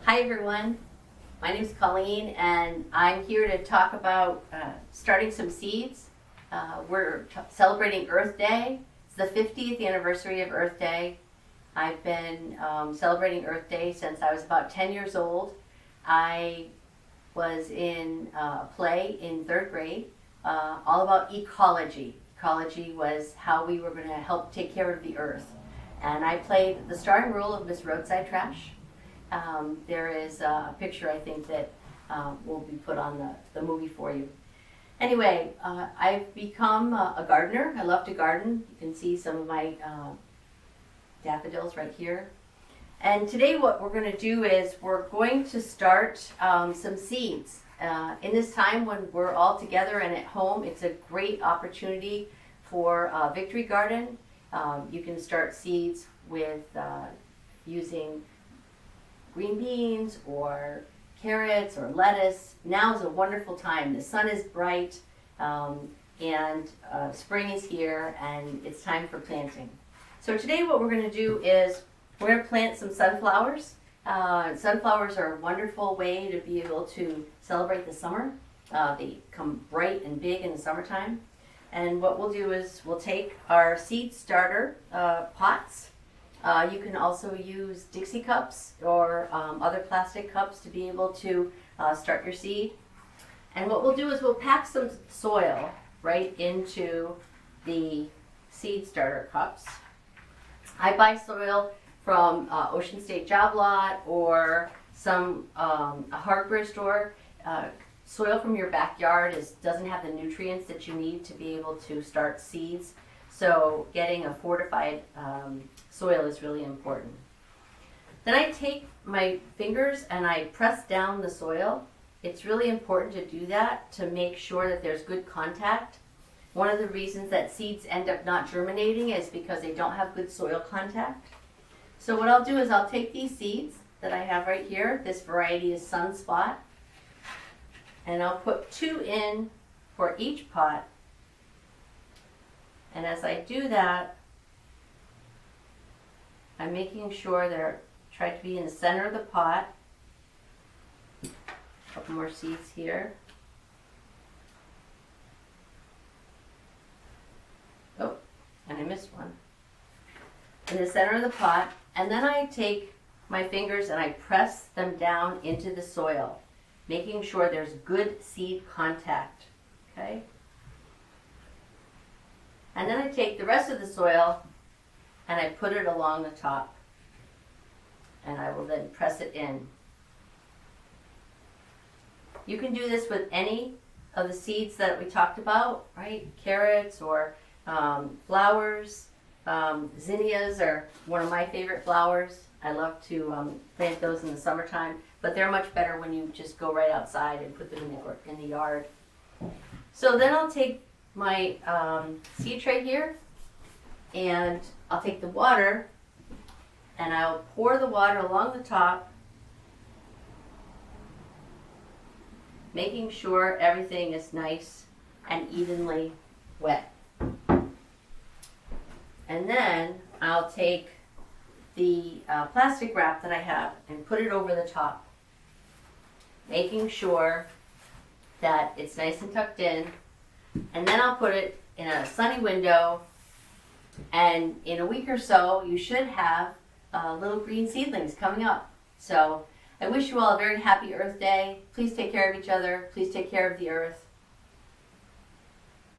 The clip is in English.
Hi everyone, my name is Colleen and I'm here to talk about starting some seeds. We're celebrating Earth Day. It's the 50th anniversary of Earth Day. I've been celebrating Earth Day since I was about 10 years old. I was in a play in 3rd grade all about ecology. Ecology was how we were going to help take care of the earth. And I played the starring role of Miss Roadside Trash. There is a picture, I think, that will be put on the movie for you. Anyway, I've become a gardener. I love to garden. You can see some of my daffodils right here. And today what we're going to do is we're going to start some seeds. In this time when we're all together and at home, it's a great opportunity for a victory garden. You can start seeds with using green beans or carrots or lettuce. Now is a wonderful time. The sun is bright and spring is here and it's time for planting. So today what we're going to do is we're going to plant some sunflowers. Sunflowers are a wonderful way to be able to celebrate the summer. They come bright and big in the summertime. And what we'll do is we'll take our seed starter pots. You can also use Dixie cups or other plastic cups to be able to start your seed. And what we'll do is we'll pack some soil right into the seed starter cups. I buy soil from Ocean State Job Lot or a hardware store. Soil from your backyard doesn't have the nutrients that you need to be able to start seeds. So getting a fortified soil is really important. Then I take my fingers and I press down the soil. It's really important to do that to make sure that there's good contact. One of the reasons that seeds end up not germinating is because they don't have good soil contact. So what I'll do is I'll take these seeds that I have right here. This variety is Sunspot. And I'll put 2 in for each pot. And as I do that, I'm making sure they're try to be in the center of the pot. A couple more seeds here. Oh, and I missed one. In the center of the pot, and then I take my fingers and I press them down into the soil, making sure there's good seed contact, okay? And then I take the rest of the soil and I put it along the top. And I will then press it in. You can do this with any of the seeds that we talked about, right? Carrots or flowers. Zinnias are one of my favorite flowers. I love to plant those in the summertime, but they're much better when you just go right outside and put them in the yard. So then I'll take my seed tray here and I'll take the water and I'll pour the water along the top, making sure everything is nice and evenly wet. And then I'll take the plastic wrap that I have and put it over the top, making sure that it's nice and tucked in. And then I'll put it in a sunny window, and in a week or so you should have little green seedlings coming up. So I wish you all a very happy Earth Day. Please take care of each other. Please take care of the earth.